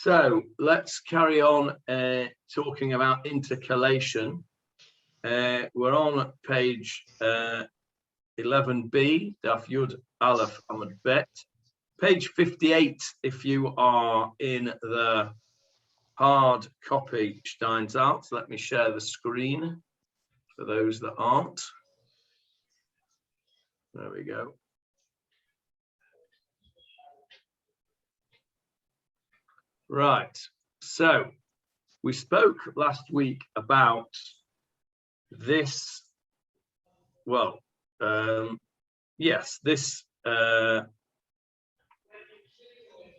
So let's carry on talking about intercalation. We're on page 11b, Daf Yud Aleph Amud Bet. Page 58 if you are in the hard copy Steinsaltz. Let me share the screen for those that aren't. There we go. Right, so we spoke last week about this, well, this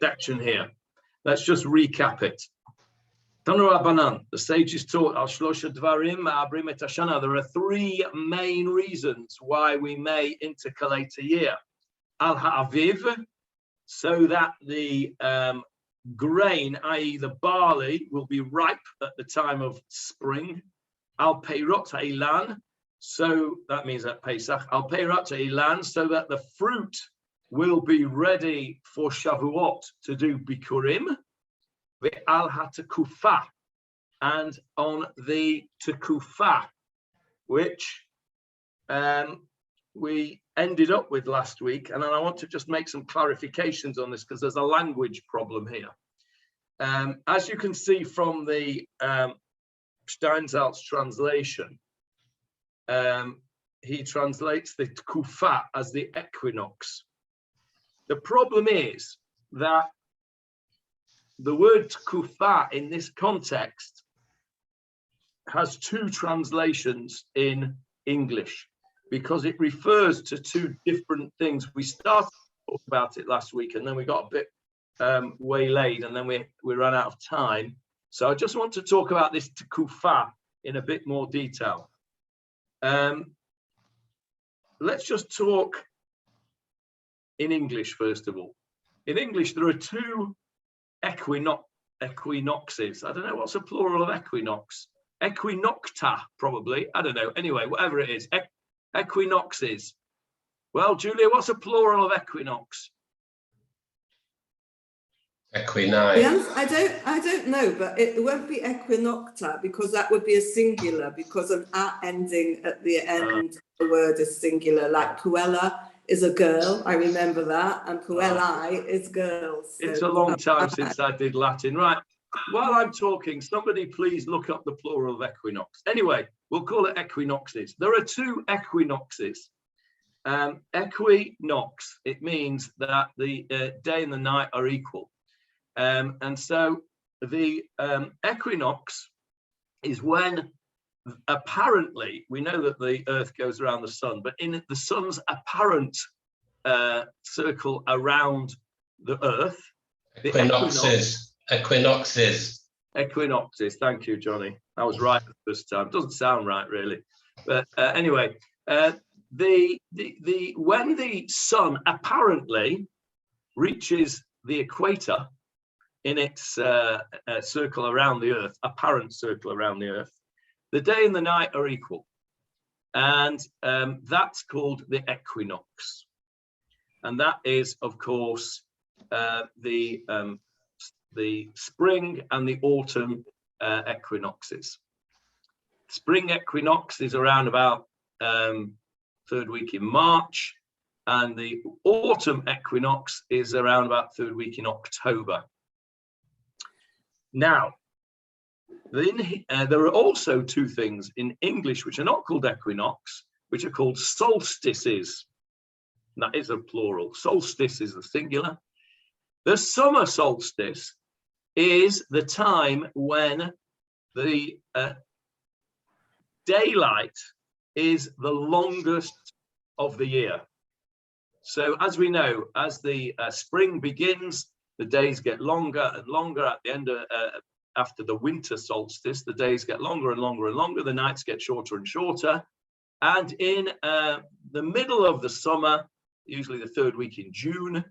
section here. Let's just recap it. Tanu Rabbanan, the sages taught al shlosha dvarim ma'abrim et hashana. There are three main reasons why we may intercalate a year. Al ha'aviv, so that the grain, i.e. the barley, will be ripe at the time of spring. Al peirot ha'ilan, so that means at Pesach. Al peirot ha'ilan, so that the fruit will be ready for Shavuot to do bikurim. Al ha'tekufa, and on the tekufa, which we ended up with last week, and I want to just make some clarifications on this because there's a language problem here. As you can see from the Steinsaltz translation, he translates the tekufa as the equinox. The problem is that the word tekufa in this context has two translations in English because it refers to two different things. We started to talk about it last week and then we got a bit waylaid and then we ran out of time. So I just want to talk about this tekufa in a bit more detail. Let's just talk in English first of all. In English, there are two equinoxes. I don't know what's a plural of equinox. Equinocta, probably. I don't know. Anyway, whatever it is. Equinoxes. Well, Julia, what's a plural of equinox? Equini. Yes, I don't know, but it won't be equinocta because that would be a singular because an a ending at the end of the word is singular, like puella is a girl, I remember that, and puellai is girls. So it's a long time since I did Latin. Right, while I'm talking, somebody please look up the plural of equinox. Anyway, we'll call it equinoxes. There are two equinoxes. Equinox, it means that the day and the night are equal. And so the equinox is when apparently, we know that the earth goes around the sun, but in the sun's apparent circle around the earth, Equinoxes. Equinoxes, thank you, Johnny. I was right the first time. Doesn't sound right, really. But anyway, when the sun apparently reaches the equator in its circle around the earth, apparent circle around the earth, the day and the night are equal, and that's called the equinox. And that is, of course, the spring and the autumn equinoxes. Spring equinox is around about third week in March, and the autumn equinox is around about third week in October. Now, there are also two things in English which are not called equinox, which are called solstices. That is a plural. Solstice is the singular. The summer solstice is the time when the daylight is the longest of the year. So as we know, as the spring begins, the days get longer and longer. At the end of after the winter solstice, the days get longer and longer and longer, the nights get shorter and shorter. And in the middle of the summer, usually the third week in June,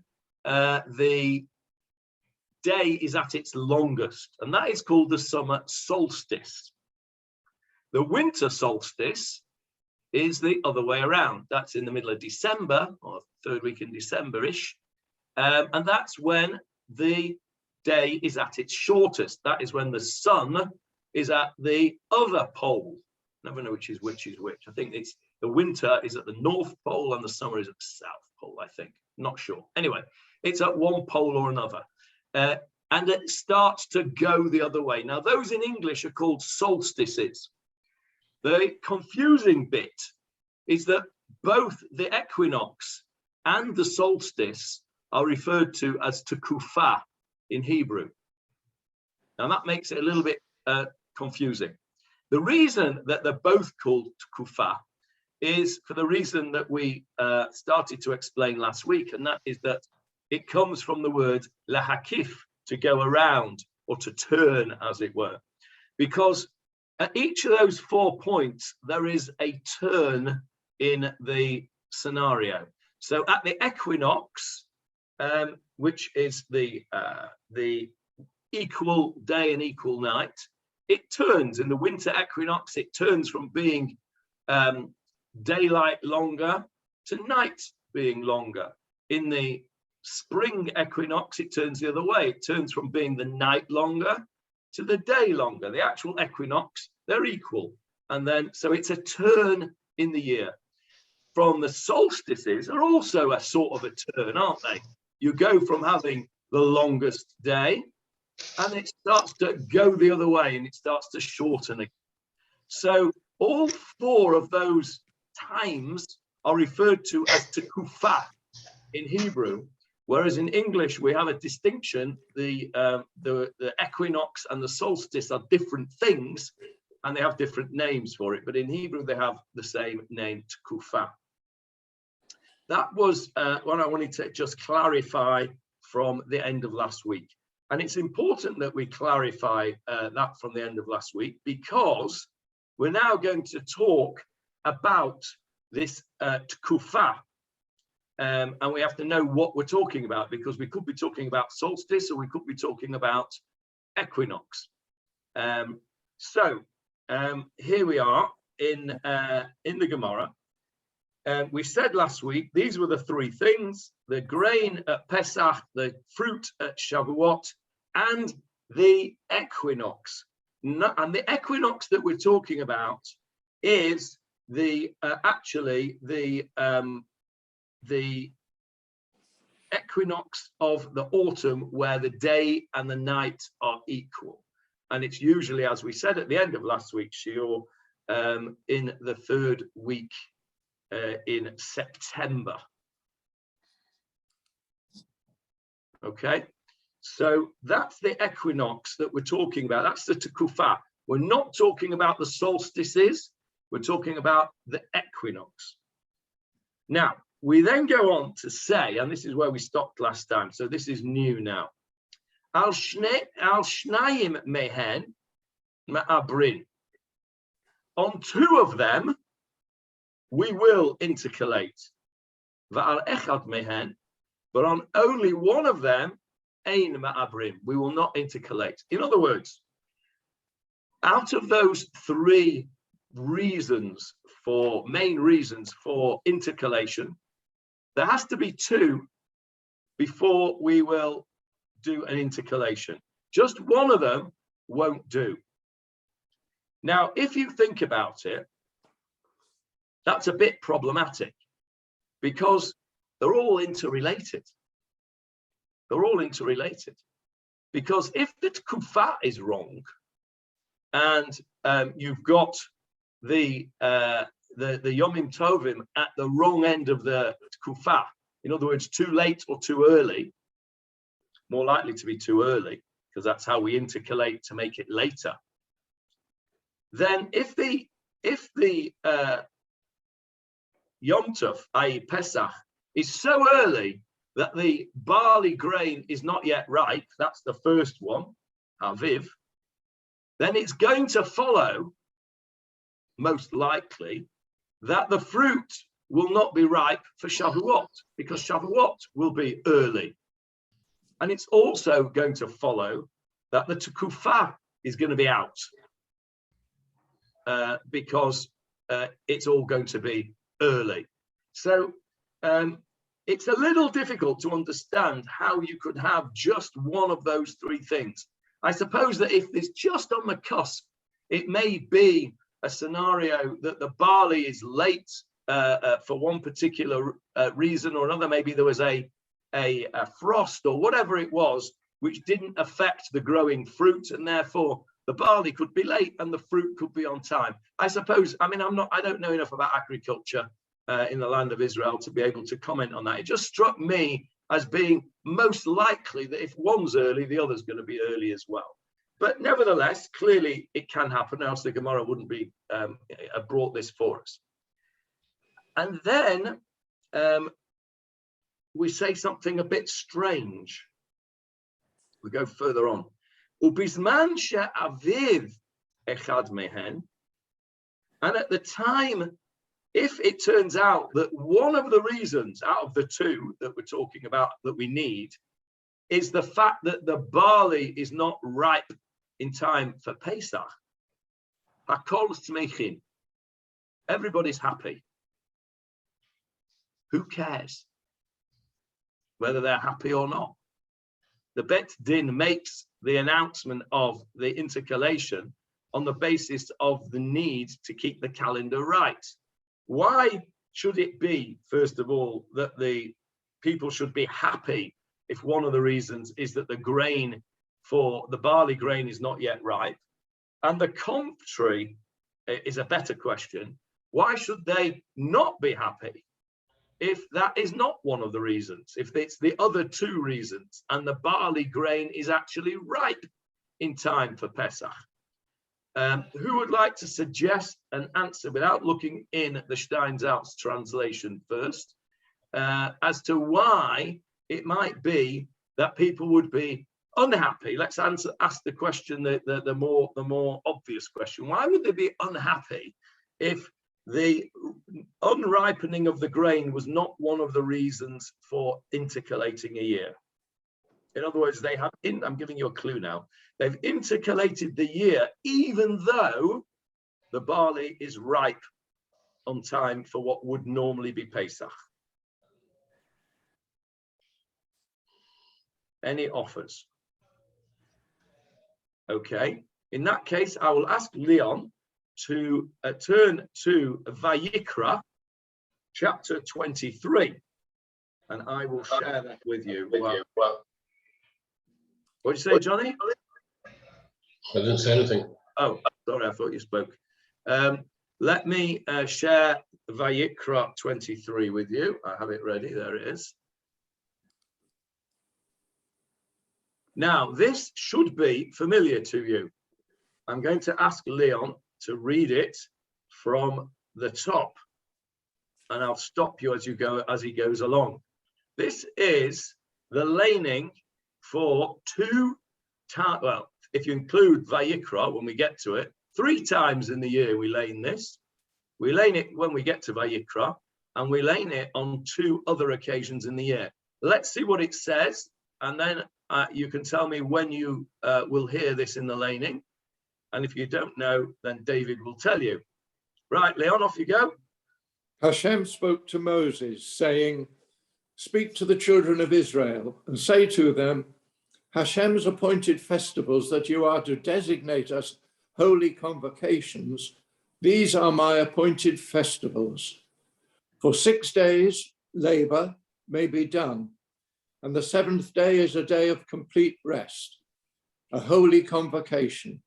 the day is at its longest, and that is called the summer solstice. The winter solstice is the other way around. That's in the middle of December, or third week in December-ish, and that's when the day is at its shortest. That is when the sun is at the other pole. Never know which is which. I think it's the winter is at the North Pole and the summer is at the South Pole, I think. Not sure. Anyway, it's at one pole or another. And it starts to go the other way. Now, those in English are called solstices. The confusing bit is that both the equinox and the solstice are referred to as Tekufah in Hebrew. Now, that makes it a little bit confusing. The reason that they're both called Tekufah is for the reason that we started to explain last week, and that is that it comes from the word lahakif, to go around or to turn, as it were, because at each of those 4 points, there is a turn in the scenario. So at the equinox, which is the equal day and equal night, it turns. In the winter equinox, it turns from being daylight longer to night being longer. In the spring equinox, it turns the other way. It turns from being the night longer to the day longer. The actual equinox, they're equal. And then, so it's a turn in the year. From the solstices are also a sort of a turn, aren't they? You go from having the longest day and it starts to go the other way and it starts to shorten again. So all 4 of those times are referred to as Tekufah in Hebrew, whereas in English we have a distinction. The equinox and the solstice are different things and they have different names for it, but in Hebrew they have the same name, Tekufah. That was what I wanted to just clarify from the end of last week. And it's important that we clarify that from the end of last week, because we're now going to talk about this Tekufah. And we have to know what we're talking about, because we could be talking about solstice or we could be talking about equinox. So here we are in the Gemarah. We said last week, these were the 3 things: the grain at Pesach, the fruit at Shavuot, and the equinox. And the equinox that we're talking about is actually the equinox of the autumn, where the day and the night are equal. And it's usually, as we said at the end of last week's shiur, in the 3rd week in September. Okay, so that's the equinox that we're talking about. That's the Tekufah. We're not talking about the solstices. We're talking about the equinox. Now, we then go on to say, and this is where we stopped last time, so this is new now. Al shnayim mehen ma'abrin. On 2 of them, we will intercalate. Va'al echad mehen, but on only 1 of them, ein ma'abrin, we will not intercalate. In other words, out of those 3 main reasons for intercalation, there has to be 2 before we will do an intercalation. Just 1 of them won't do. Now, if you think about it, that's a bit problematic, because they're all interrelated. They're all interrelated. Because if the Tekufah is wrong, and you've got the Yomim Tovim at the wrong end of the Tekufah, in other words, too late or too early, more likely to be too early, because that's how we intercalate to make it later. Then if the Yom Tov, i.e. Pesach, is so early that the barley grain is not yet ripe, that's the first one, Aviv, then it's going to follow, most likely, that the fruit will not be ripe for Shavuot, because Shavuot will be early. And it's also going to follow that the Tekufah is going to be out, because it's all going to be early. So it's a little difficult to understand how you could have just one of those three things. I suppose that if it's just on the cusp, it may be a scenario that the barley is late for one particular reason or another. Maybe there was a frost or whatever it was, which didn't affect the growing fruit, and therefore the barley could be late and the fruit could be on time. I suppose, I don't know enough about agriculture in the land of Israel to be able to comment on that. It just struck me as being most likely that if one's early, the other's going to be early as well. But nevertheless, clearly it can happen, else the Gemarah wouldn't be brought this for us. And then we say something a bit strange. We go further on. Ubizman she'aviv echad mehen. And at the time, if it turns out that one of the reasons out of the two that we're talking about that we need is the fact that the barley is not ripe in time for Pesach, hakol smechin, everybody's happy. Who cares whether they're happy or not? The Bet Din makes the announcement of the intercalation on the basis of the need to keep the calendar right. Why should it be, first of all, that the people should be happy if one of the reasons is that the grain for the barley grain is not yet ripe? And the contrary is a better question. Why should they not be happy if that is not one of the reasons, if it's the other two reasons and the barley grain is actually ripe in time for Pesach? Who would like to suggest an answer without looking in the Steinsaltz translation first, as to why it might be that people would be unhappy? Let's ask the question, the more obvious question. Why would they be unhappy if the unripening of the grain was not one of the reasons for intercalating a year? In other words, they have, I'm giving you a clue now, they've intercalated the year even though the barley is ripe on time for what would normally be Pesach. Any offers? Okay, in that case, I will ask Leon to turn to Vayikra, chapter 23, and I will share that with you. What did you say, Johnny? I didn't say anything. Oh, sorry, I thought you spoke. Let me share Vayikra 23 with you. I have it ready. There it is. Now, this should be familiar to you. I'm going to ask Leon to read it from the top, and I'll stop you as he goes along. This is the laning for two times. Well, if you include Vayikra, when we get to it, 3 times in the year we lane this. We lane it when we get to Vayikra, and we lane it on 2 other occasions in the year. Let's see what it says, and then you can tell me when you will hear this in the laning. And if you don't know, then David will tell you. Right, Leon, off you go. Hashem spoke to Moses, saying, "Speak to the children of Israel and say to them, Hashem's appointed festivals that you are to designate as holy convocations, these are my appointed festivals. For 6 days, labor may be done, and the 7th day is a day of complete rest, a holy convocation.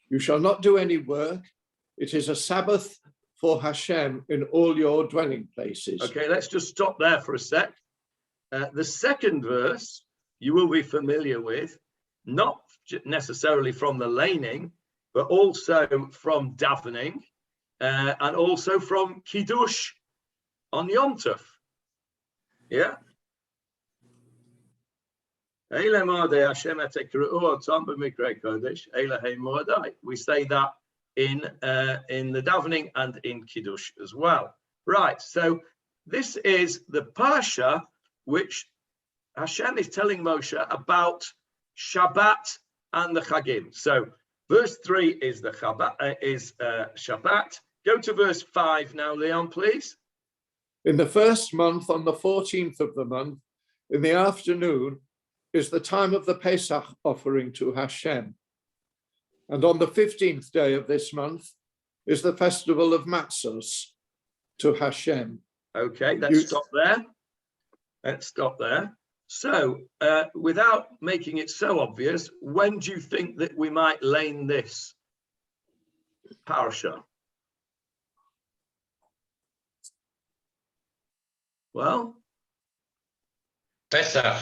You shall not do any work. It is a Sabbath for Hashem in all your dwelling places." Okay, let's just stop there for a sec. The second verse you will be familiar with, not necessarily from the laning, but also from davening, and also from Kiddush on Yom Tov. Yeah? We say that in the davening and in Kiddush as well. Right, so this is the Parsha which Hashem is telling Moshe about Shabbat and the Chagim. So verse 3 is the Shabbat. Go to verse 5 now, Leon, please. In the first month, on the 14th of the month, in the afternoon, is the time of the Pesach offering to Hashem. And on the 15th day of this month is the festival of Matzos to Hashem. Okay, let's stop there. Let's stop there. So, without making it so obvious, when do you think that we might lane this parasha? Well, Pesach.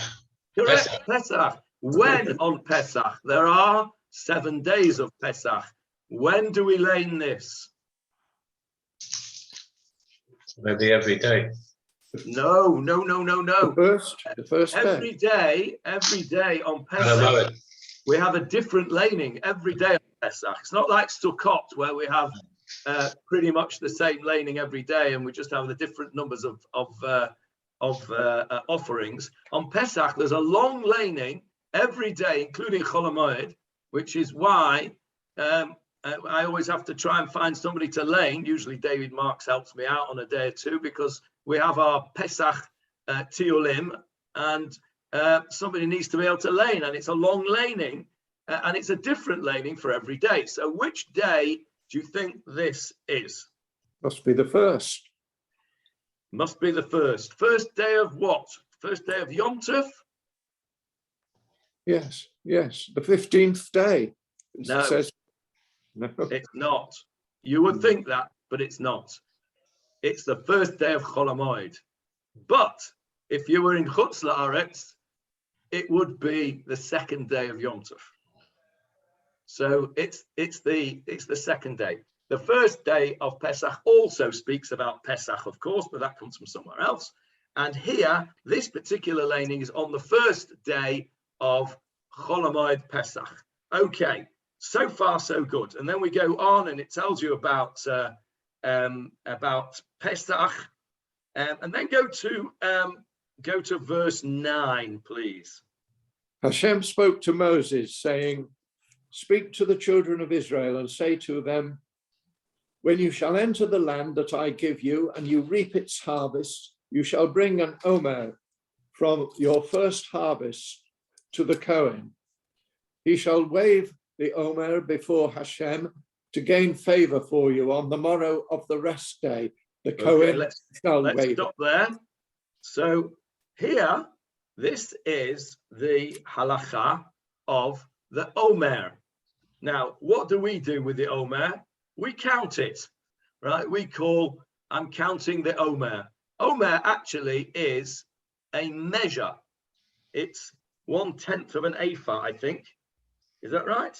correct, Pesach. When on Pesach? There are 7 days of Pesach. When do we lane this? Maybe every day. No. The first day. Every day on I don't know Pesach, it. we have a different laning every day on Pesach. It's not like Sukkot where we have pretty much the same laning every day and we just have the different numbers of offerings. On Pesach, there's a long laning every day, including Chol HaMoed, which is why I always have to try and find somebody to lane. Usually David Marks helps me out on a day or two because we have our Pesach Tiolim and somebody needs to be able to lane, and it's a long laning and it's a different laning for every day. So which day do you think this is? Must be the first. Must be the first. First day of what? First day of Yom Tov? Yes, the 15th day. It No. says, no. It's not. You would think that, but it's not. It's the first day of Chol HaMoed. But if you were in Chutz La'aretz, it would be the second day of Yom Tov. So it's the second day. The first day of Pesach also speaks about Pesach, of course, but that comes from somewhere else. And here, this particular laning is on the first day of Chol HaMoed Pesach. Okay, so far so good. And then we go on, and it tells you about Pesach, and then go to verse 9, please. Hashem spoke to Moses, saying, "Speak to the children of Israel and say to them, when you shall enter the land that I give you and you reap its harvest, you shall bring an Omer from your first harvest to the Kohen. He shall wave the Omer before Hashem to gain favor for you on the morrow of the rest day. The Kohen shall wave." Let's stop there. So here, this is the halacha of the Omer. Now, what do we do with the Omer? We count it, right? We call, I'm counting the Omer. Omer actually is a measure. It's 1/10 of an ephah, I think. Is that right?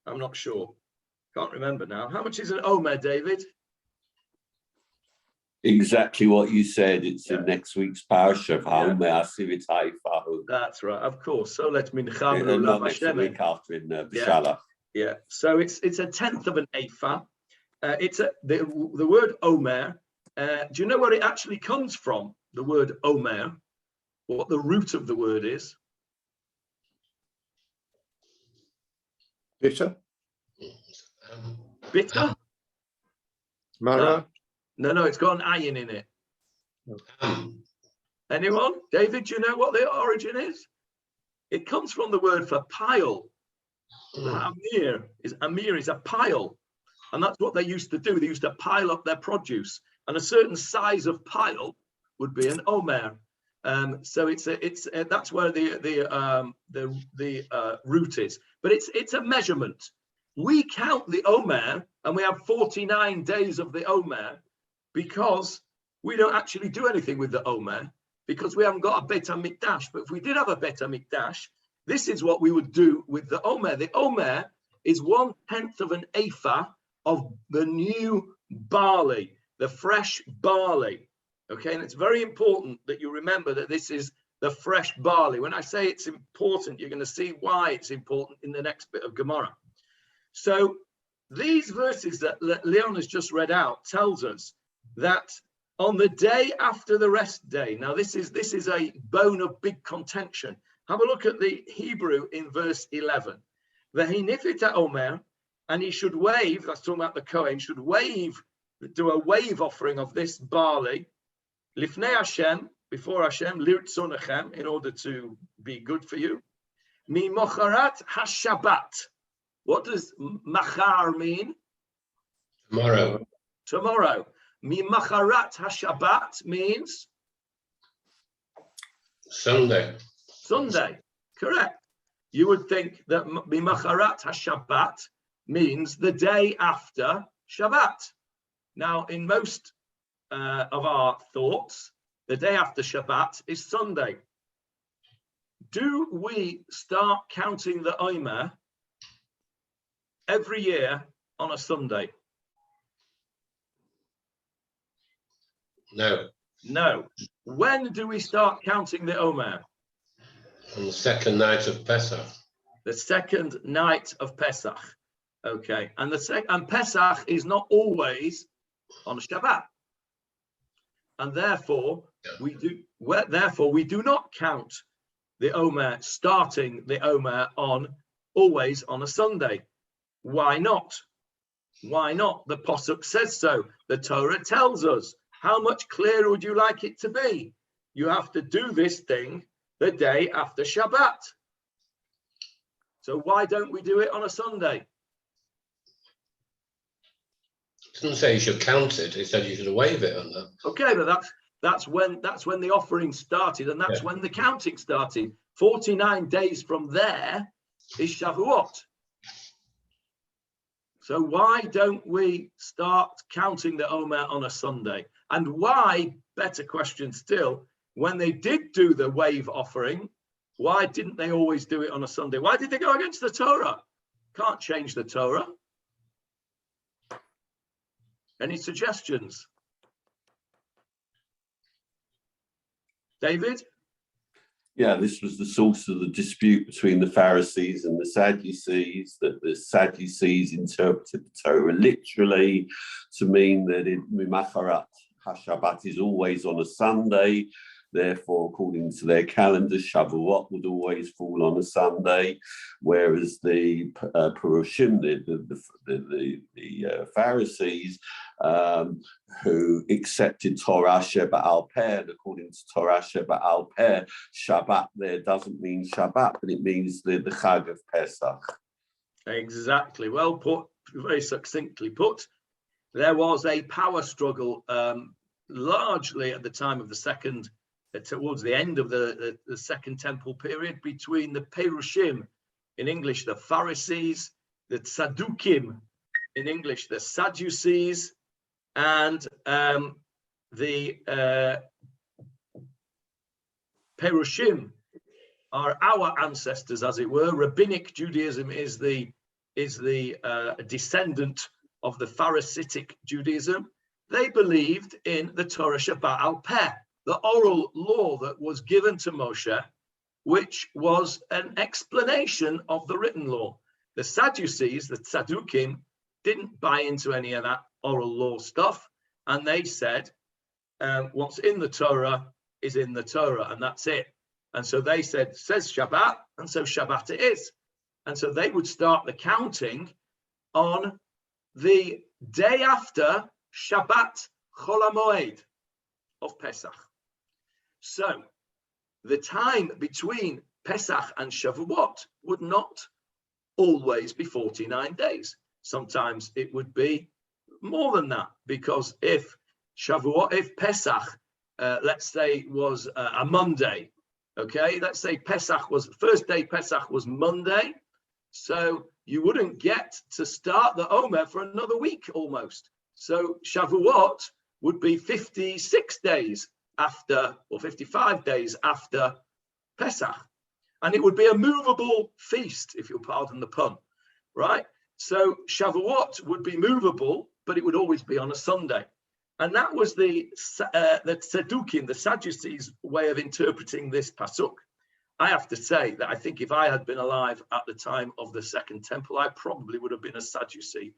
I'm not sure. Can't remember now. How much is an Omer, David? Exactly what you said. It's in next week's parasha of Omer Asivit Haifa. That's right, of course. So let me Not next week after in B'Shalach. Yeah, so it's 1/10 of an ephah. The word Omer. Do you know where it actually comes from? The word Omer, what the root of the word is? Bitter? Bitter? Mara? No, it's got an ayin in it. Anyone? David, do you know what the origin is? It comes from the word for pile. Amir is a pile. And that's what they used to do. They used to pile up their produce. And a certain size of pile would be an Omer. So that's where the root is. But it's a measurement. We count the Omer, and we have 49 days of the Omer, because we don't actually do anything with the Omer, because we haven't got a Beit HaMikdash. But if we did have a Beit HaMikdash, this is what we would do with the Omer. The Omer is 1/10 of an ephah of the new barley, the fresh barley. Okay, and it's very important that you remember that this is the fresh barley. When I say it's important, you're going to see why it's important in the next bit of Gemarah. So these verses that Leon has just read out tells us that on the day after the rest day, now this is a bone of big contention. Have a look at the Hebrew in verse 11. V'hinifita Omer, and he should wave, that's talking about the Kohen, should wave, do a wave offering of this barley Lifnei Hashem, before Hashem, lirtzonechem, in order to be good for you. Mi mocharat hashabat. What does machar mean? Tomorrow. Tomorrow. Mi macharat hashabat means? Sunday. Sunday. Correct. You would think that mi macharat hashabat means the day after Shabbat. Now, in most of our thoughts, the day after Shabbat is Sunday. Do we start counting the Omer every year on a Sunday? No. No. When do we start counting the Omer? On the second night of Pesach. The second night of Pesach. Okay. And Pesach is not always on Shabbat. And therefore we do not count the Omer, starting the Omer always on a Sunday. Why not? Why not? The Pasuk says so. The Torah tells us. How much clearer would you like it to be? You have to do this thing the day after Shabbat. So why don't we do it on a Sunday? It doesn't say you should count it. It said you should wave it on that. Okay, but that's when the offering started, and that's when the counting started. 49 days from there is Shavuot. So why don't we start counting the Omer on a Sunday? And why, better question still, when they did do the wave offering, why didn't they always do it on a Sunday? Why did they go against the Torah? Can't change the Torah. Any suggestions? David? Yeah, this was the source of the dispute between the Pharisees and the Sadducees, that the Sadducees interpreted the Torah literally to mean that Mimacharat HaShabbat is always on a Sunday. Therefore, according to their calendar, Shavuot would always fall on a Sunday, whereas the Perushim, the Pharisees, who accepted Torah Sheba Al Peh, and according to Torah Sheba Al Peh, Shabbat there doesn't mean Shabbat, but it means the Chag of Pesach. Exactly. Well put, very succinctly put. There was a power struggle largely at the time of the second, towards the end of the Second Temple period, between the Perushim, in English the Pharisees, the Tzadukim, in English the Sadducees, and the Perushim are our ancestors, as it were. Rabbinic Judaism is the descendant of the Pharisaic Judaism. They believed in the Torah Shabbat Al Peh, the oral law that was given to Moshe, which was an explanation of the written law. The Sadducees, the Tzadukim, didn't buy into any of that oral law stuff, and they said, what's in the Torah is in the Torah, and that's it. And so they said, says Shabbat, and so Shabbat it is. And so they would start the counting on the day after Shabbat Chol HaMoed of Pesach. So the time between Pesach and Shavuot would not always be 49 days. Sometimes it would be more than that, because if Pesach, let's say, was a Monday, okay, let's say first day Pesach was Monday, so you wouldn't get to start the Omer for another week almost. So Shavuot would be 56 days after, or 55 days after Pesach. And it would be a movable feast, if you'll pardon the pun, right? So Shavuot would be movable, but it would always be on a Sunday. And that was the Tzedukim, the Sadducees' way of interpreting this pasuk. I have to say that I think if I had been alive at the time of the Second Temple, I probably would have been a Sadducee.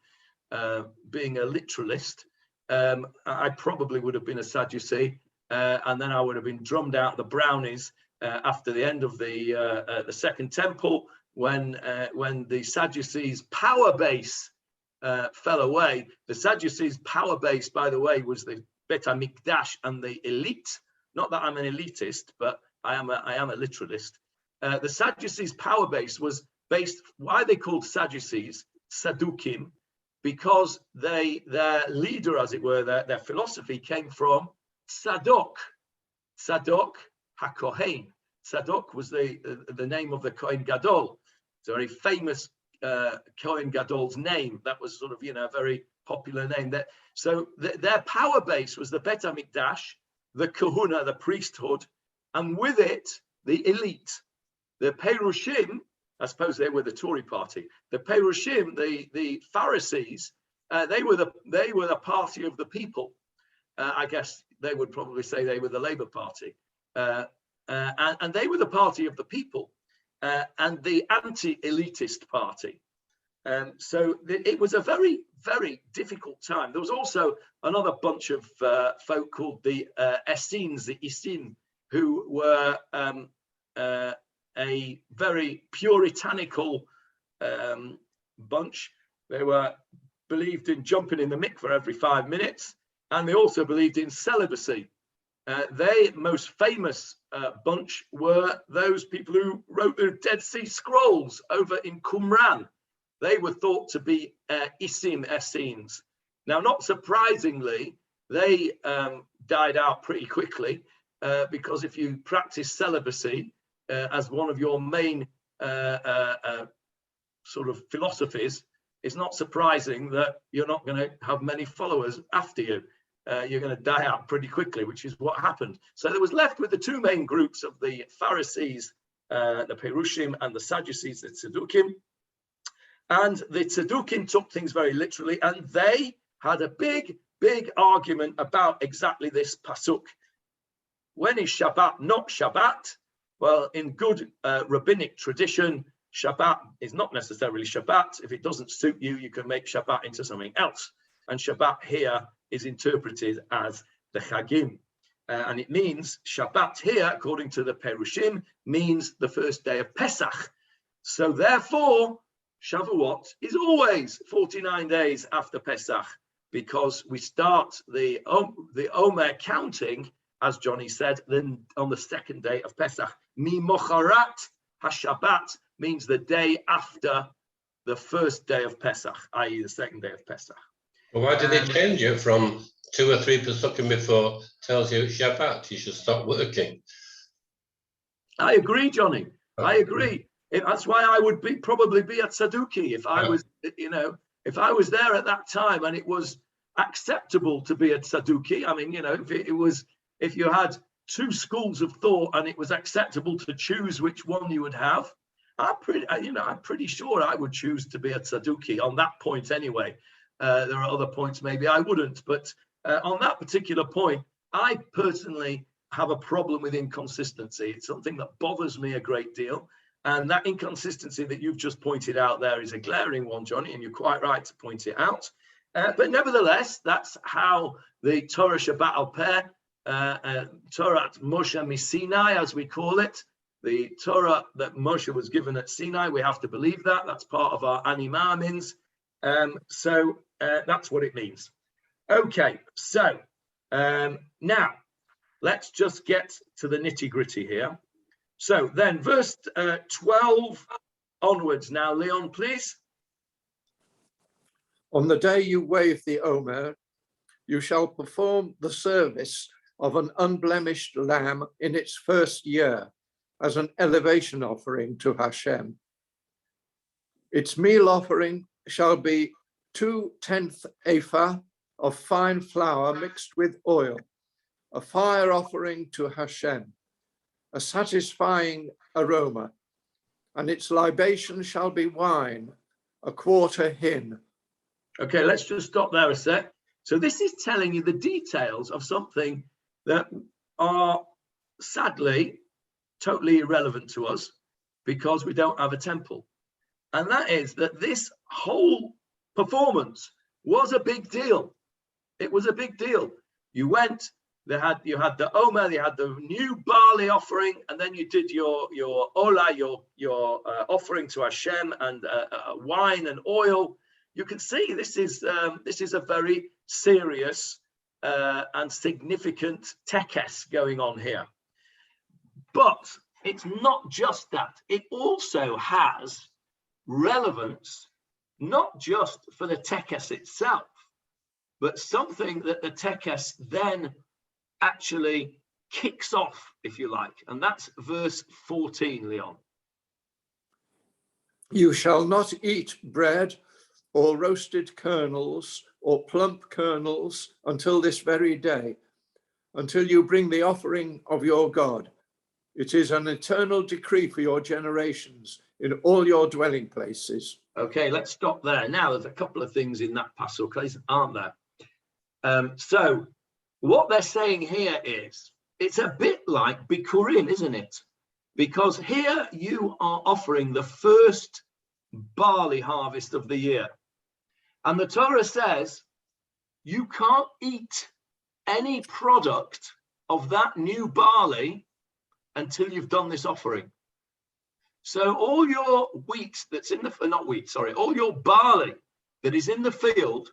Being a literalist, I probably would have been a Sadducee, and then I would have been drummed out the brownies after the end of the Second Temple, when the Sadducees' power base fell away. The Sadducees' power base, by the way, was the Bet HaMikdash and the elite. Not that I'm an elitist, but I am a literalist. The Sadducees' power base was based. Why they called Sadducees Sadukim? Because their leader, as it were, their philosophy came from Sadok HaKohen. Sadok was the name of the Kohen Gadol. It's a very famous Kohen Gadol's name. That was sort of, a very popular name. So their power base was the Bet HaMikdash, the Kahuna, the priesthood, and with it, the elite. The Perushim, I suppose they were the Tory party. The Perushim, the Pharisees, they were the party of the people. I guess they would probably say they were the Labour Party. And they were the party of the people and the anti-elitist party. So it was a very, very difficult time. There was also another bunch of folk called the Essenes, the Isin, who were a very puritanical bunch. They believed in jumping in the mikveh every 5 minutes, and they also believed in celibacy. They most famous bunch were those people who wrote the Dead Sea Scrolls over in Qumran. They were thought to be Isim Essenes. Now, not surprisingly, they died out pretty quickly because if you practice celibacy as one of your main sort of philosophies, it's not surprising that you're not going to have many followers after you. You're going to die out pretty quickly, which is what happened. So there was left with the two main groups of the Pharisees, the Perushim, and the Sadducees, the Tzedukim. And the Tzedukim took things very literally, and they had a big, big argument about exactly this pasuk. When is Shabbat not Shabbat? Well, in good rabbinic tradition, Shabbat is not necessarily Shabbat. If it doesn't suit you, you can make Shabbat into something else. And Shabbat here is interpreted as the Chagim. And it means, Shabbat here, according to the Perushim, means the first day of Pesach. So therefore, Shavuot is always 49 days after Pesach, because we start the Omer counting, as Johnny said, then on the second day of Pesach. Mi mocharat ha-Shabbat means the day after the first day of Pesach, i.e. the second day of Pesach. Well, why did they change it from 2 or 3 Pesukim before tells you Shabbat, you should stop working? I agree, Johnny. I agree. That's why I would probably be at Saduki if I was, if I was there at that time and it was acceptable to be at Saduki. I mean, if you had 2 schools of thought and it was acceptable to choose which one you would have, I'm pretty sure I would choose to be at Saduki on that point anyway. There are other points maybe I wouldn't, but on that particular point, I personally have a problem with inconsistency. It's something that bothers me a great deal. And that inconsistency that you've just pointed out there is a glaring one, Johnny, and you're quite right to point it out. But nevertheless, that's how the Torah Shabbat al Peh, Torah Moshe Sinai, as we call it, the Torah that Moshe was given at Sinai, we have to believe that. That's part of our Ani Ma'amins. So that's what it means. Okay, so now let's just get to the nitty-gritty here. So then verse 12 onwards now, Leon, please. On the day you wave the Omer, you shall perform the service of an unblemished lamb in its first year as an elevation offering to Hashem. Its meal offering shall be 2/10 ephah of fine flour mixed with oil, a fire offering to Hashem, a satisfying aroma, and its libation shall be wine, a quarter hin. Okay, let's just stop there a sec. So this is telling you the details of something that are sadly totally irrelevant to us because we don't have a temple. And that is that this whole performance was a big deal. It was a big deal. You went, you had the Omer, you had the new barley offering, and then you did your olah, your offering to Hashem, and wine and oil. You can see this is a very serious and significant tekes going on here. But it's not just that. It also has relevance, not just for the tekes itself, but something that the tekes then actually kicks off, if you like. And that's verse 14, Leon. You shall not eat bread or roasted kernels or plump kernels until this very day, until you bring the offering of your God. It is an eternal decree for your generations in all your dwelling places. Okay, let's stop there. Now, there's a couple of things in that passage, aren't there? So what they're saying here is, it's a bit like Bikurim, isn't it? Because here you are offering the first barley harvest of the year. And the Torah says you can't eat any product of that new barley until you've done this offering. So all your wheat that's in the, not wheat, sorry, all your barley that is in the field,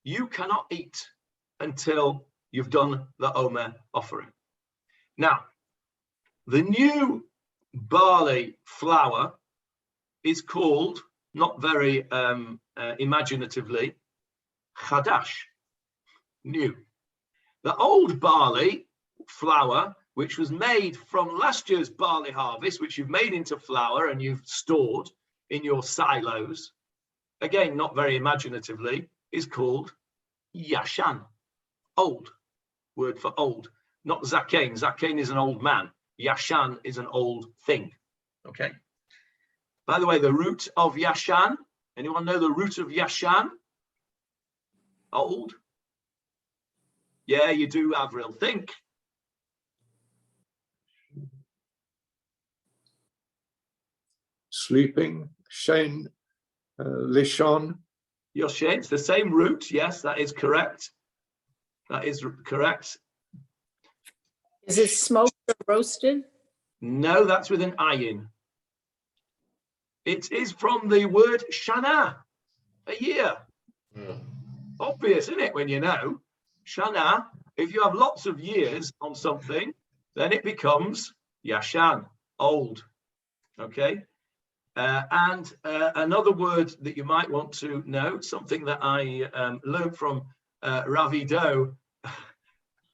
you cannot eat until you've done the Omer offering. Now, the new barley flour is called, not very imaginatively, chadash, new. The old barley flour, which was made from last year's barley harvest, which you've made into flour and you've stored in your silos, again, not very imaginatively, is called yashan, old, word for old, not zaken. Zaken is an old man. Yashan is an old thing, okay? By the way, the root of yashan, anyone know the root of yashan? Old? Yeah, you do, Avril. Think. Sleeping, Shane, Lishon. Yoshe, it's the same root. Yes, that is correct. That is correct. Is it smoked or roasted? No, that's with an ayin. It is from the word shana, a year. Obvious, isn't it, when you know? Shana, if you have lots of years on something, then it becomes yashan, old. Okay? And another word that you might want to know, something that I learned from Ravi Doe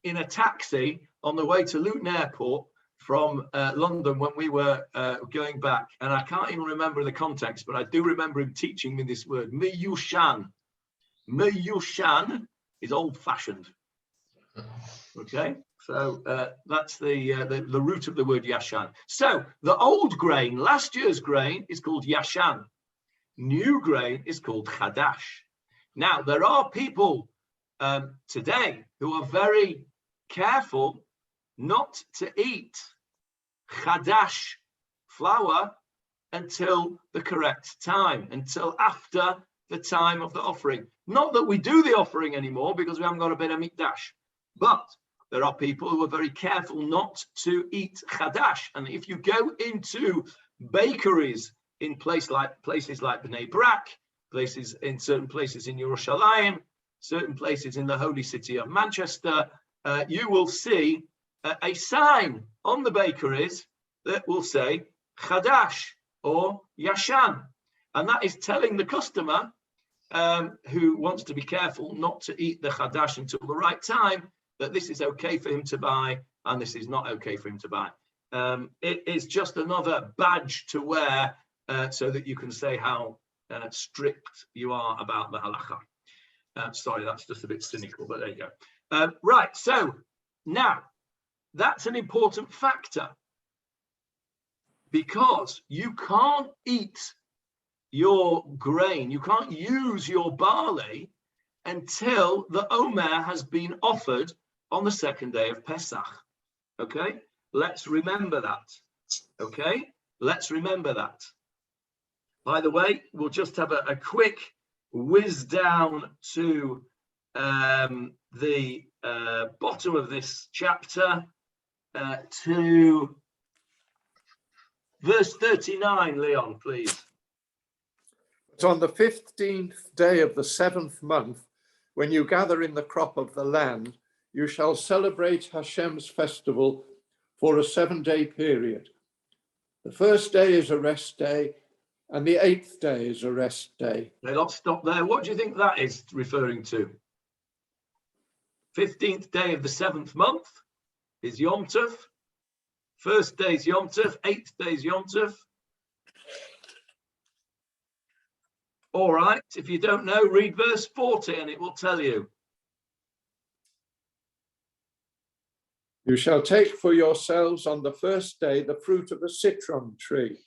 in a taxi on the way to Luton Airport from London when we were going back. And I can't even remember the context, but I do remember him teaching me this word, miyushan. Miyushan is old-fashioned. Okay? So that's the root of the word yashan. So the old grain, last year's grain, is called yashan. New grain is called chadash. Now, there are people today who are very careful not to eat chadash flour until the correct time, until after the time of the offering. Not that we do the offering anymore because we haven't got a bit of mikdash, but there are people who are very careful not to eat chadash. And if you go into bakeries in places like Bnei Brak, places in certain places in Yerushalayim, certain places in the holy city of Manchester, you will see a sign on the bakeries that will say chadash or yashan. And that is telling the customer who wants to be careful not to eat the chadash until the right time, that this is okay for him to buy and this is not okay for him to buy. It is just another badge to wear so that you can say how strict you are about the halacha. Sorry, that's just a bit cynical, but there you go. Right, so now that's an important factor because you can't eat your grain, you can't use your barley until the Omer has been offered on the second day of Pesach. Okay, let's remember that. Okay, let's remember that. By the way, we'll just have a quick whiz down to the bottom of this chapter to verse 39, Leon, please. But on the 15th day of the 7th month, when you gather in the crop of the land, you shall celebrate Hashem's festival for a 7-day period. The first day is a rest day, and the 8th day is a rest day. Let's stop there. What do you think that is referring to? 15th day of the 7th month is Yom Tov. First day is Yom Tov. 8th day is Yom Tov. All right. If you don't know, read verse 40 and it will tell you. You shall take for yourselves on the first day the fruit of a citron tree,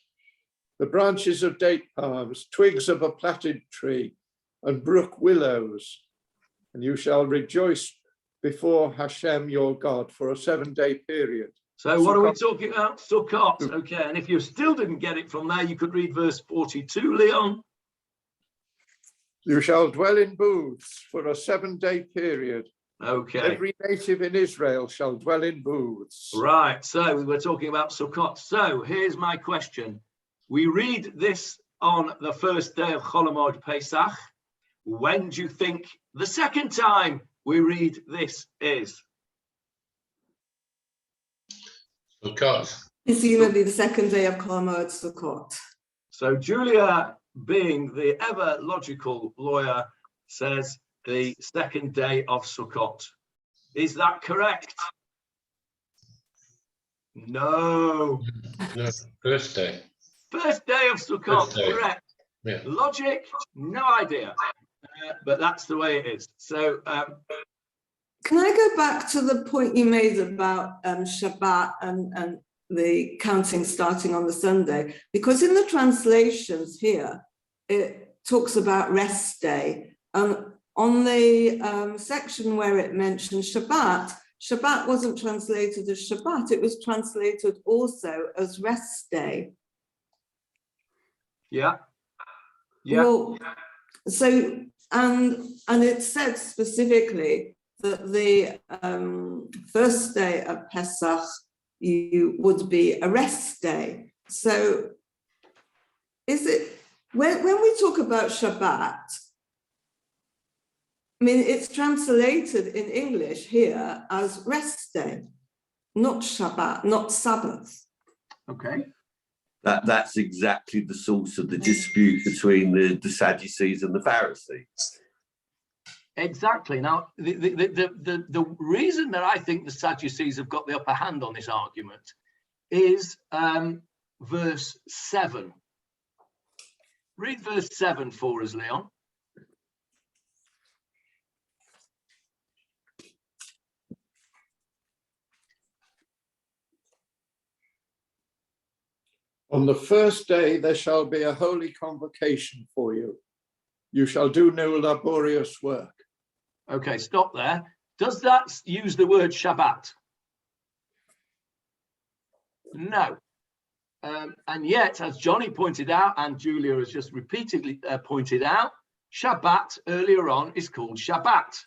the branches of date palms, twigs of a plaited tree, and brook willows, and you shall rejoice before Hashem your God for a 7-day period. So what are we talking about? Sukkot. Okay, and if you still didn't get it from there, you could read verse 42, Leon. You shall dwell in booths for a 7-day period. Okay. Every native in Israel shall dwell in booths. Right, so we were talking about Sukkot. So here's my question. We read this on the first day of Chol Hamoed Pesach. When do you think the second time we read this is? Sukkot. It's going to be the second day of Chol Hamoed Sukkot. So Julia, being the ever logical lawyer, says the second day of Sukkot. Is that correct? No. No, first day. First day of Sukkot, First day. correct. Yeah. Logic, no idea. But that's the way it is. So, Can I go back to the point you made about Shabbat and the counting starting on the Sunday? Because in the translations here, it talks about rest day. On the section where it mentions Shabbat, Shabbat wasn't translated as Shabbat, it was translated also as rest day. yeah. Yeah. Well, so, and it said specifically that the first day of Pesach would be a rest day. So is it, when we talk about Shabbat, I mean, it's translated in English here as rest day, not Shabbat, not Sabbath. Okay. That's exactly the source of the dispute between the Sadducees and the Pharisees. Exactly. Now, the reason that I think the Sadducees have got the upper hand on this argument is verse 7. Read verse 7 for us, Leon. On the first day there shall be a holy convocation for you. You shall do no laborious work. Okay, stop there. Does that use the word Shabbat? No. And yet, as Johnny pointed out, and Julia has just repeatedly pointed out, Shabbat earlier on is called Shabbat.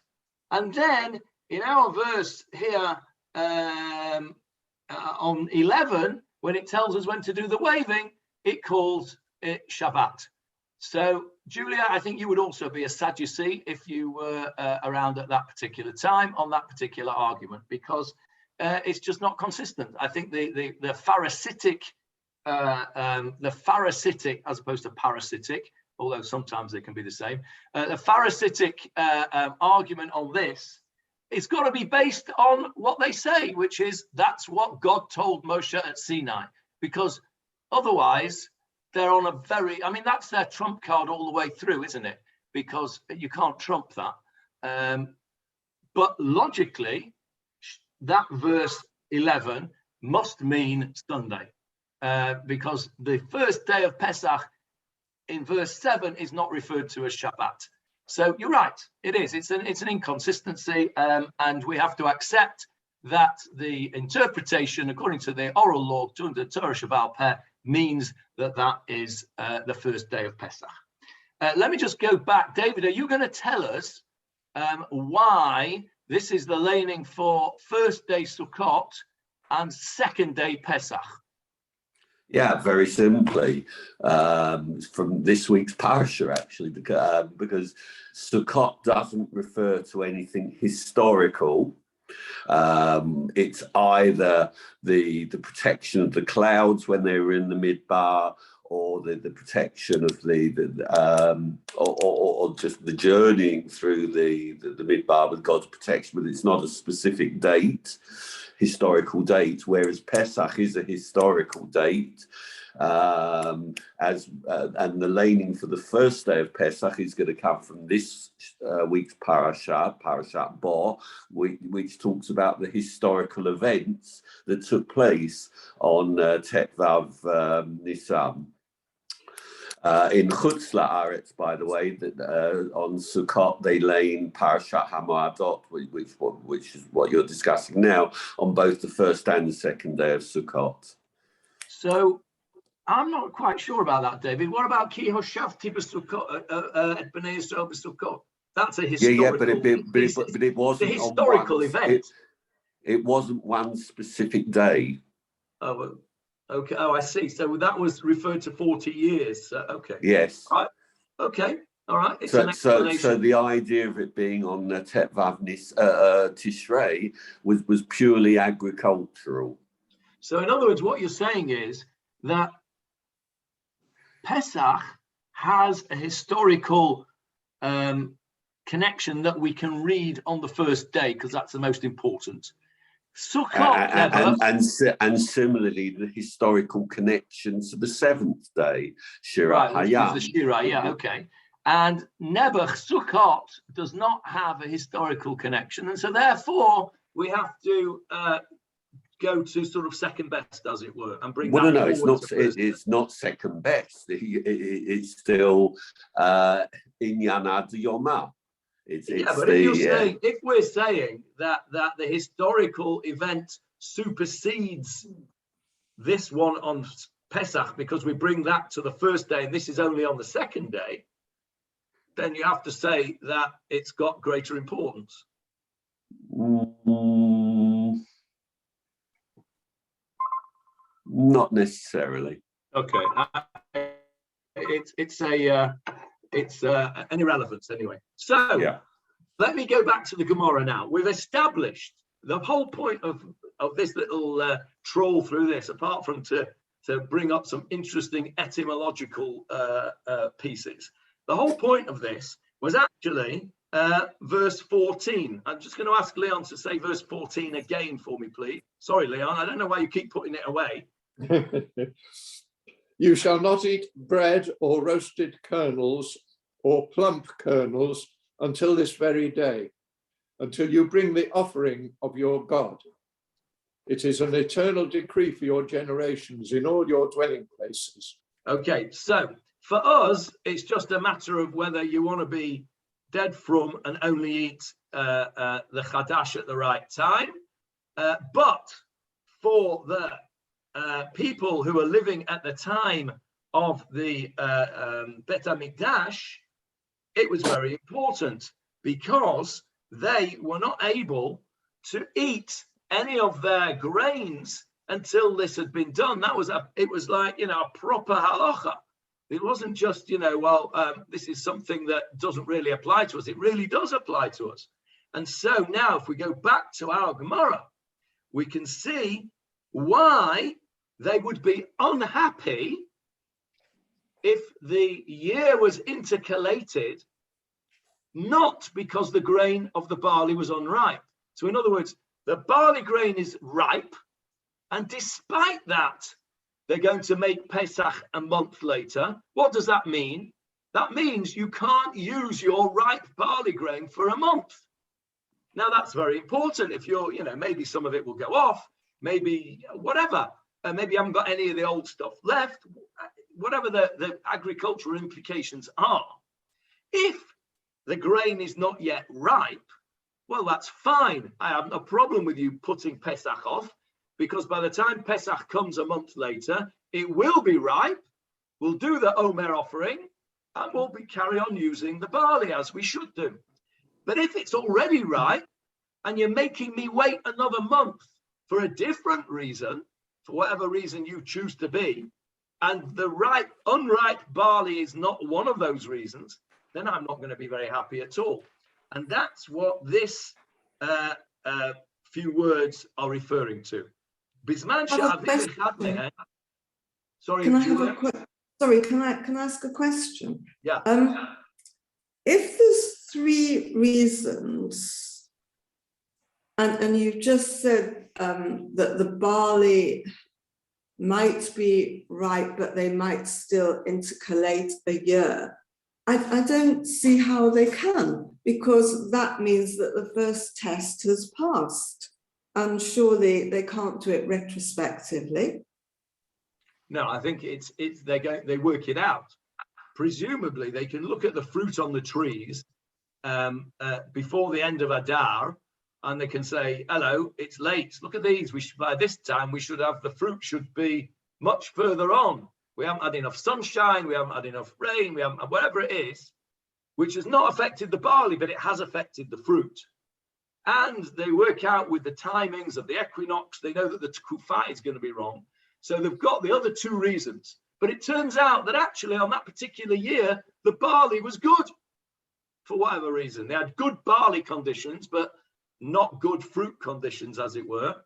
And then in our verse here on 11, when it tells us when to do the waving, it calls it Shabbat. So, Julia, I think you would also be a Sadducee if you were around at that particular time on that particular argument, because it's just not consistent. I think the Pharisaic, as opposed to parasitic, although sometimes they can be the same, the Pharisaic argument on this, it's got to be based on what they say, which is that's what God told Moshe at Sinai, because otherwise they're on a very, I mean, that's their trump card all the way through, isn't it? Because you can't trump that. But logically, that verse 11 must mean Sunday, because the first day of Pesach in verse 7 is not referred to as Shabbat. So you're right, it is. It's an inconsistency, and we have to accept that the interpretation, according to the oral law, to the Torah Shabbat Peh, means that is the first day of Pesach. Let me just go back. David, are you going to tell us why this is the laning for first day Sukkot and second day Pesach? Yeah, very simply, from this week's parasha, actually, because Sukkot doesn't refer to anything historical. It's either the protection of the clouds when they were in the midbar, or the protection of or just the journeying through the midbar with God's protection, but it's not a specific date, historical date, whereas Pesach is a historical date. And the laning for the first day of Pesach is going to come from this week's Parashat Bo, which talks about the historical events that took place on Tetvav Nisan. In Chutz La'aretz, by the way, that on Sukkot they lane Parashat Hamoadot, which is what you're discussing now, on both the first and the second day of Sukkot. So I'm not quite sure about that, David. What about Ki Hoshavti b'Sukkot et Bnei Yisrael b'Sukkot? That's a historical. But it wasn't a historical event. It wasn't one specific day. Oh, well, okay. Oh, I see. So that was referred to 40 years. Okay. Yes. All right. Okay. All right. It's an explanation. So the idea of it being on Tetvav Tishrei was purely agricultural. So in other words, what you're saying is that Pesach has a historical connection that we can read on the first day, because that's the most important. Sukkot, and similarly, the historical connection to the seventh day, Shira Hayam. The Shira, yeah, okay. And Nebuch, Sukkot, does not have a historical connection, and so therefore we have to go to sort of second best, as it were, and bring. Well, no, it's not. It's not second best. It's still Inyan Ad Yomah. But if we're saying that the historical event supersedes this one on Pesach because we bring that to the first day and this is only on the second day, then you have to say that it's got greater importance. Not necessarily. Okay, it's an irrelevance anyway. So yeah. Let me go back to the Gemarah now. We've established the whole point of this little troll through this, apart from to bring up some interesting etymological pieces. The whole point of this was actually verse 14. I'm just going to ask Leon to say verse 14 again for me, please. Sorry, Leon, I don't know why you keep putting it away. You shall not eat bread or roasted kernels or plump kernels until this very day, until you bring the offering of your God. It is an eternal decree for your generations in all your dwelling places. Okay, so for us, it's just a matter of whether you want to be dead from and only eat the Chadash at the right time. But for the people who are living at the time of the Bet HaMikdash, it was very important because they were not able to eat any of their grains until this had been done. It was like, a proper halacha. It wasn't just, this is something that doesn't really apply to us. It really does apply to us. And so now if we go back to our Gemarah, we can see why they would be unhappy if the year was intercalated, not because the grain of the barley was unripe. So in other words, the barley grain is ripe, and despite that, they're going to make Pesach a month later. What does that mean? That means you can't use your ripe barley grain for a month. Now that's very important. If you're, maybe some of it will go off, maybe whatever. Maybe you haven't got any of the old stuff left, whatever the agricultural implications are. If the grain is not yet ripe, well, that's fine. I have no problem with you putting Pesach off, because by the time Pesach comes a month later, it will be ripe. We'll do the Omer offering, and we'll carry on using the barley as we should do. But if it's already ripe, and you're making me wait another month for a different reason, for whatever reason you choose to be, and the unripe barley is not one of those reasons, then I'm not going to be very happy at all. And that's what this few words are referring to. Sorry, can I Julia? can I ask a question? Yeah. If there's 3 reasons, and you've just said that the barley might be ripe, but they might still intercalate a year, I don't see how they can, because that means that the first test has passed, and surely they can't do it retrospectively. No, I think they work it out. Presumably, they can look at the fruit on the trees before the end of Adar, and they can say, "Hello, it's late. Look at these. By this time, the fruit should be much further on. We haven't had enough sunshine. We haven't had enough rain. We haven't, whatever it is, which has not affected the barley, but it has affected the fruit." And they work out with the timings of the equinox. They know that the Tekufa is going to be wrong. So they've got the other 2 reasons. But it turns out that actually on that particular year, the barley was good for whatever reason. They had good barley conditions, but not good fruit conditions, as it were.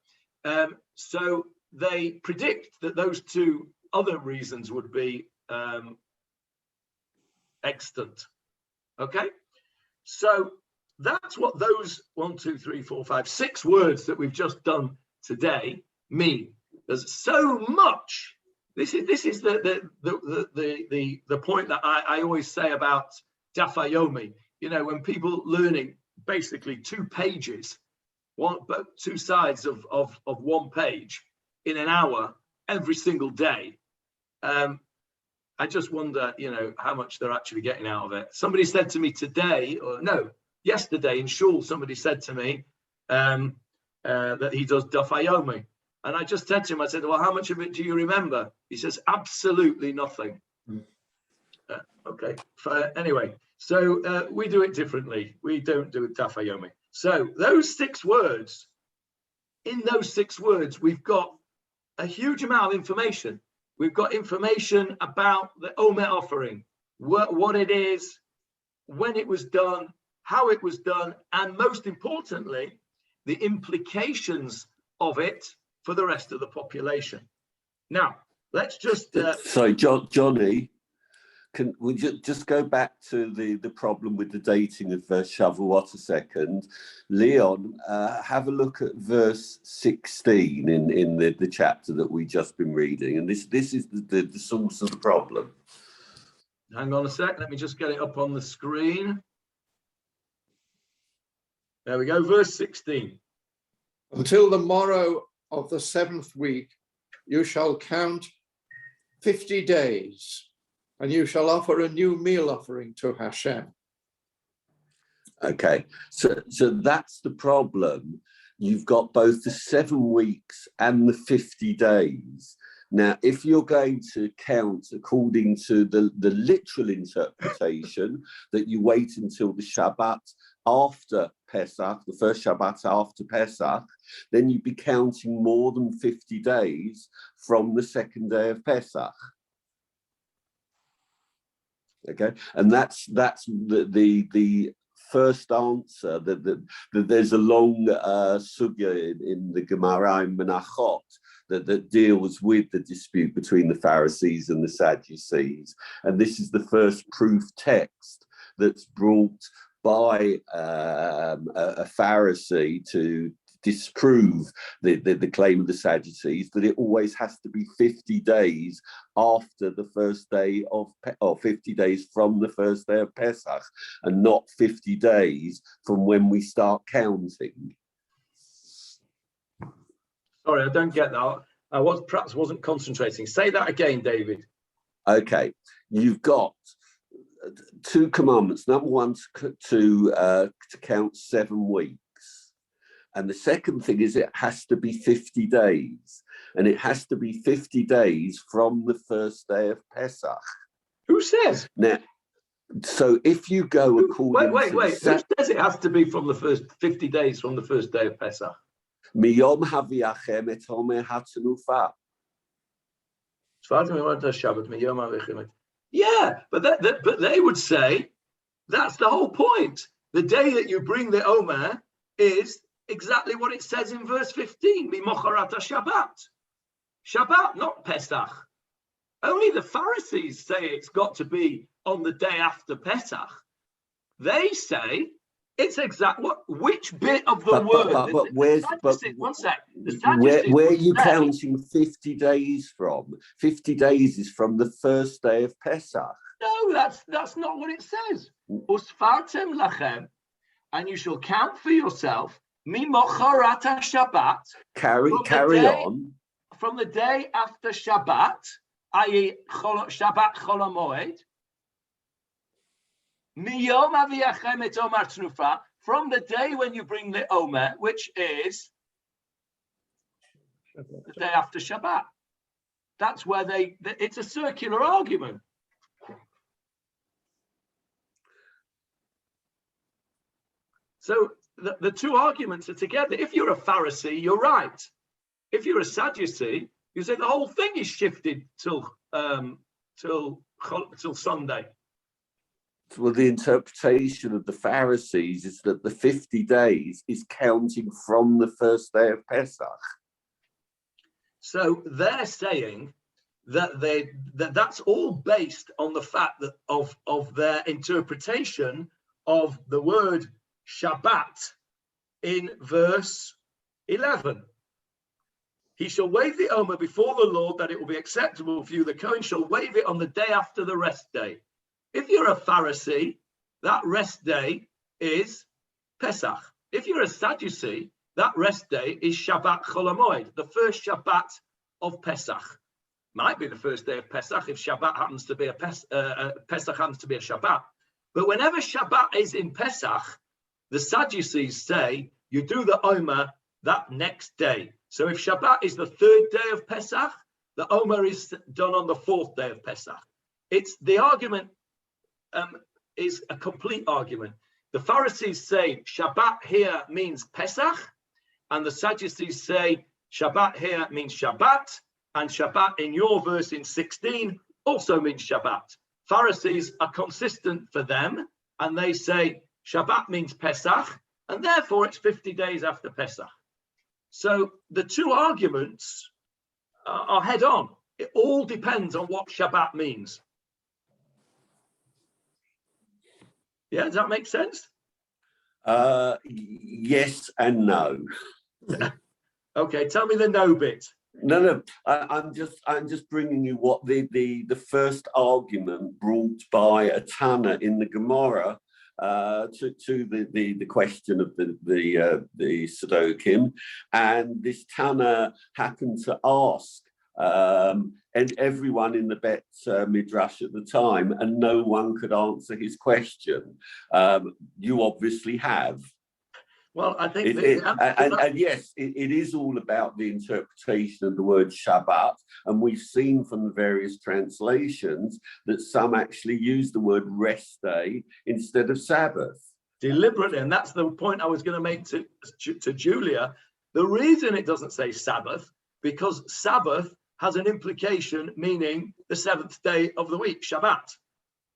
So they predict that those 2 other reasons would be extant. Okay? So that's what those 6 words that we've just done today mean. There's so much. This is the point that I always say about Dafayomi. You know, when people learning basically 2 pages, 2 sides of 1 page in an hour every single day. I just wonder, you know, how much they're actually getting out of it. Somebody said to me today, or no, yesterday in shul, somebody said to me that he does Dafayomi. And I just said to him, I said, well, how much of it do you remember? He says, absolutely nothing. Okay. Anyway, so we do it differently. We don't do it Dafayomi. So those 6 words, in those 6 words, we've got a huge amount of information. We've got information about the Omer offering, what it is, when it was done, how it was done, and most importantly, the implications of it for the rest of the population. Now, let's just... Sorry, Johnny, can we just go back to the problem with the dating of Shavuot a second? Leon, have a look at verse 16 in the chapter that we've just been reading. And this is the source of the problem. Hang on a sec. Let me just get it up on the screen. There we go, verse 16. Until the morrow of the 7th week, you shall count 50 days, and you shall offer a new meal offering to Hashem. Okay, so that's the problem. You've got both the 7 weeks and the 50 days. Now, if you're going to count according to the literal interpretation, that you wait until the Shabbat after Pesach, the first Shabbat after Pesach, then you'd be counting more than 50 days from the 2nd day of Pesach. Okay, and that's the first answer. That there's a long sugya in the Gemarah in Menachot that deals with the dispute between the Pharisees and the Sadducees, and this is the first proof text that's brought by a Pharisee to disprove the claim of the Sadducees, that it always has to be 50 days after the first day of, or 50 days from the first day of Pesach, and not 50 days from when we start counting. Sorry, I don't get that. I perhaps wasn't concentrating. Say that again, David. Okay, you've got 2 commandments. Number 1, to count 7 weeks. And the second thing is it has to be 50 days. And it has to be 50 days from the first day of Pesach. Who says? Now, so if you go according Wait. Who says it has to be from the first 50 days from the first day of Pesach? Miyom haviachem et Omer hatanufa. Yeah, but they would say that's the whole point. The day that you bring the Omer is exactly what it says in verse 15. Mimocharat Shabbat. Shabbat, not Pesach. Only the Pharisees say it's got to be on the day after Pesach. They say it's which bit of the word. But where's one sec. Where are you counting 50 days from? 50 days is from the first day of Pesach. No, that's not what it says. Usfartem lachem, and you shall count for yourself. Mimocharat Shabbat. Carry on. From the day after Shabbat, i.e. Shabbat Chol HaMoed. Miyom aviachem et Omer Tnufa, from the day when you bring the Omer, which is the day after Shabbat. That's where it's a circular argument. So the two arguments are together. If you're a Pharisee, you're right. If you're a Sadducee, you say the whole thing is shifted till Sunday. Well, the interpretation of the Pharisees is that the 50 days is counting from the first day of Pesach. So they're saying that that's all based on the fact that of their interpretation of the word Shabbat in verse 11. He shall wave the Omer before the Lord that it will be acceptable for you. The Kohen shall wave it on the day after the rest day. If you're a Pharisee, that rest day is Pesach. If you're a Sadducee, that rest day is Shabbat Chol HaMoed, the first Shabbat of Pesach. Might be the first day of Pesach if Shabbat happens to be Pesach happens to be a Shabbat. But whenever Shabbat is in Pesach, the Sadducees say you do the Omer that next day. So if Shabbat is the third day of Pesach, the Omer is done on the fourth day of Pesach. It's the argument is a complete argument. The Pharisees say Shabbat here means Pesach, and the Sadducees say Shabbat here means Shabbat, and Shabbat in your verse in 16 also means Shabbat. Pharisees are consistent for them, and they say Shabbat means Pesach, and therefore it's 50 days after Pesach. So the two arguments are head on. It all depends on what Shabbat means. Yeah, does that make sense? Yes and no. Okay, tell me the no bit. No. I'm just bringing you what the first argument brought by a Tana in the Gemarah to the question of the Sadokim, and this Tana happened to ask and everyone in the Bet Midrash at the time, and no one could answer his question. You obviously have. Well, I think yes, it is all about the interpretation of the word Shabbat, and we've seen from the various translations that some actually use the word rest day instead of Sabbath. Deliberately, and that's the point I was going to make to Julia. The reason it doesn't say Sabbath, because Sabbath has an implication meaning the seventh day of the week, Shabbat.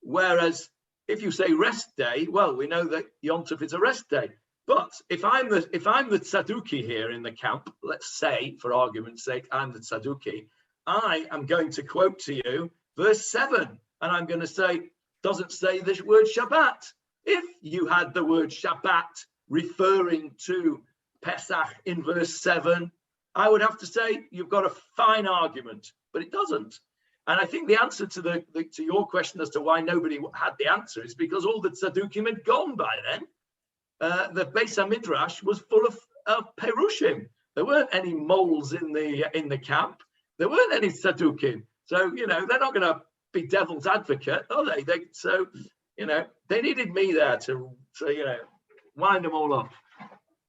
Whereas if you say rest day, well, we know that Yom Tov is a rest day. But if I'm the Tzaduki here in the camp, let's say, for argument's sake, I'm the Tzaduki, I am going to quote to you verse 7, and I'm going to say, doesn't say the word Shabbat. If you had the word Shabbat referring to Pesach in verse 7, I would have to say you've got a fine argument, but it doesn't. And I think the answer to your question as to why nobody had the answer is because all the Tzadukim had gone by then. The Beis HaMidrash was full of Perushim. There weren't any moles in the camp. There weren't any Sadukim. So, they're not going to be devil's advocate, are they? So, they needed me there to wind them all up.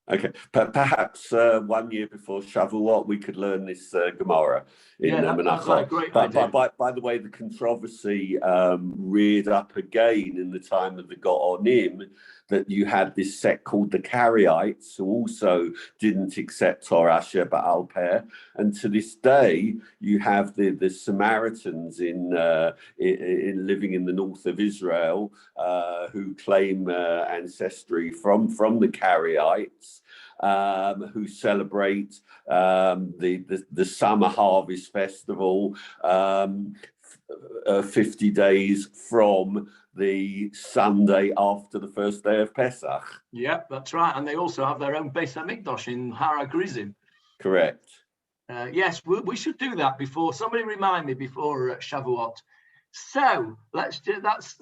Okay, perhaps 1 year before Shavuot we could learn this Gemara in Menachot. Great idea. By the way, the controversy reared up again in the time of the Gaonim, that you had this sect called the Karaites, who also didn't accept Torah Sheba'al Peh, and to this day you have the Samaritans in living in the north of Israel who claim ancestry from the Karaites. Who celebrate the summer harvest festival 50 days from the Sunday after the first day of Pesach. Yeah, that's right. And they also have their own Beis HaMikdash in Har HaGrizim. Correct. Yes, we should do that before. Somebody remind me before Shavuot. So let's do that's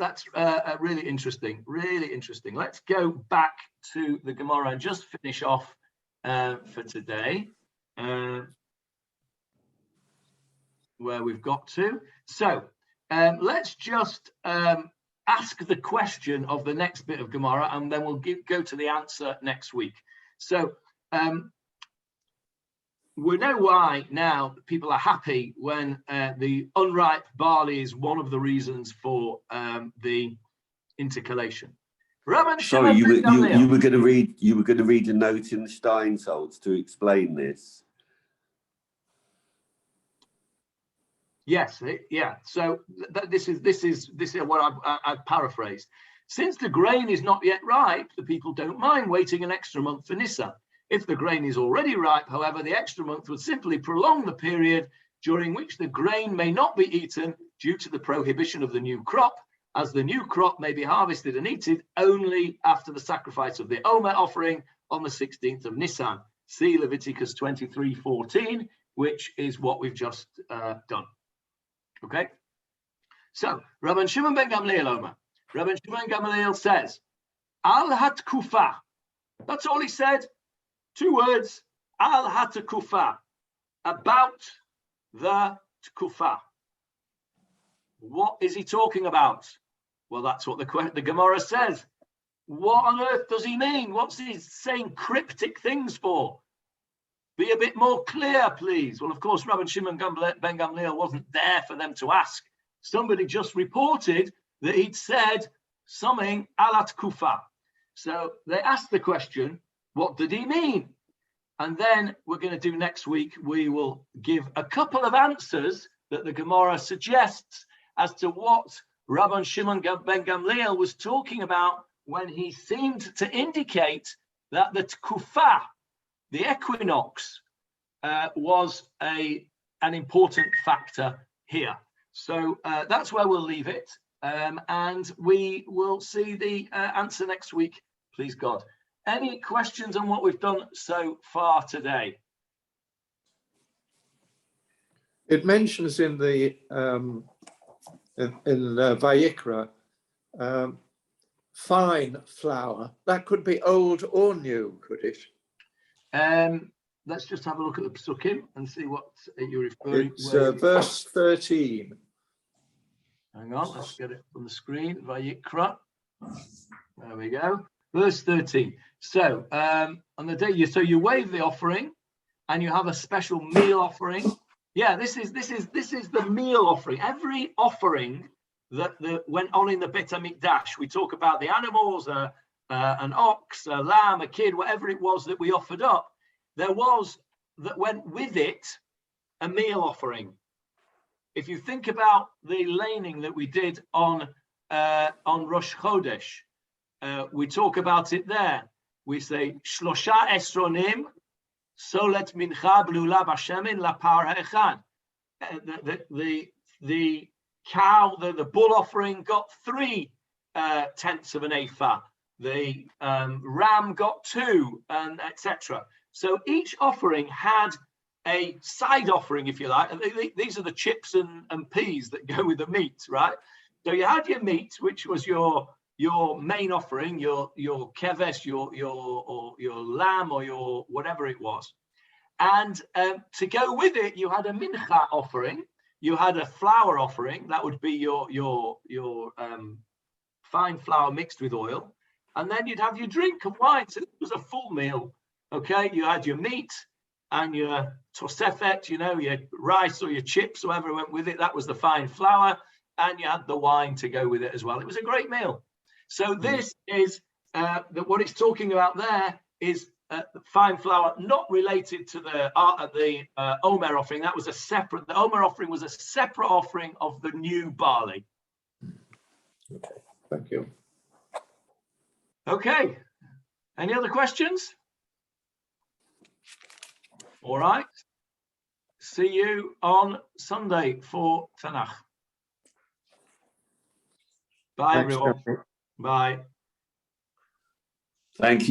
really interesting. Really interesting. Let's go back to the Gemara and just finish off for today, where we've got to. So let's just ask the question of the next bit of Gemara, and then we'll go to the answer next week. So we know why now people are happy when the unripe barley is one of the reasons for the intercalation. Sorry, you were going to read a note in the Steinsaltz to explain this. Yes, yeah. So this is what I've paraphrased. Since the grain is not yet ripe, the people don't mind waiting an extra month for Nisan. If the grain is already ripe, however, the extra month would simply prolong the period during which the grain may not be eaten due to the prohibition of the new crop, as the new crop may be harvested and eaten only after the sacrifice of the Omer offering on the 16th of Nisan. See Leviticus 23:14, which is what we've just done. Okay? So, Rabban Shimon ben Gamliel Omer. Rabban Shimon ben Gamliel says, Al Hatkufa. That's all he said. 2 words, Al Hatkufa, about the Tkufa. What is he talking about? Well, that's what the Gemara says. What on earth does he mean? What's he saying cryptic things for? Be a bit more clear, please. Well, of course, Rabban Shimon ben Gamliel wasn't there for them to ask. Somebody just reported that he'd said something Al Hatkufa. So they asked the question, what did he mean? And then we're going to do next week, we will give a couple of answers that the Gemara suggests as to what Rabban Shimon ben Gamliel was talking about when he seemed to indicate that the Tkufa, the equinox, was an important factor here. So that's where we'll leave it. And we will see the answer next week, please God. Any questions on what we've done so far today? It mentions in the Vayikra fine flour. That could be old or new, could it? Let's just have a look at the Psukim and see what you're referring to. It's verse 13. Hang on, let's get it from the screen. Vayikra. There we go. Verse 13. So on the day you wave the offering, and you have a special meal offering. Yeah, this is the meal offering. Every offering that went on in the Beit HaMikdash, we talk about the animals, an ox, a lamb, a kid, whatever it was that we offered up. There was that went with it a meal offering. If you think about the laning that we did on Rosh Chodesh, we talk about it there. We say Shlosha Esronim Solet Mincha Blula Bashemin La Par Ha'echad. The cow, the bull offering got 3 tenths of an ephah. The ram got 2, and etc. So each offering had a side offering, if you like. And these are the chips and peas that go with the meat, right? So you had your meat, which was your main offering, your keves, your lamb, or your whatever it was. And to go with it, you had a mincha offering. You had a flour offering. That would be your fine flour mixed with oil. And then you'd have your drink of wine. So it was a full meal. Okay, you had your meat and your tosefet, your rice or your chips, whatever went with it. That was the fine flour, and you had the wine to go with it as well. It was a great meal. So this is what it's talking about there is fine flour, not related to the Omer offering. That was the Omer offering was a separate offering of the new barley. Okay, thank you. Okay, any other questions? All right. See you on Sunday for Tanakh. Bye, Thanks, everyone. Gary. Bye. Thank you.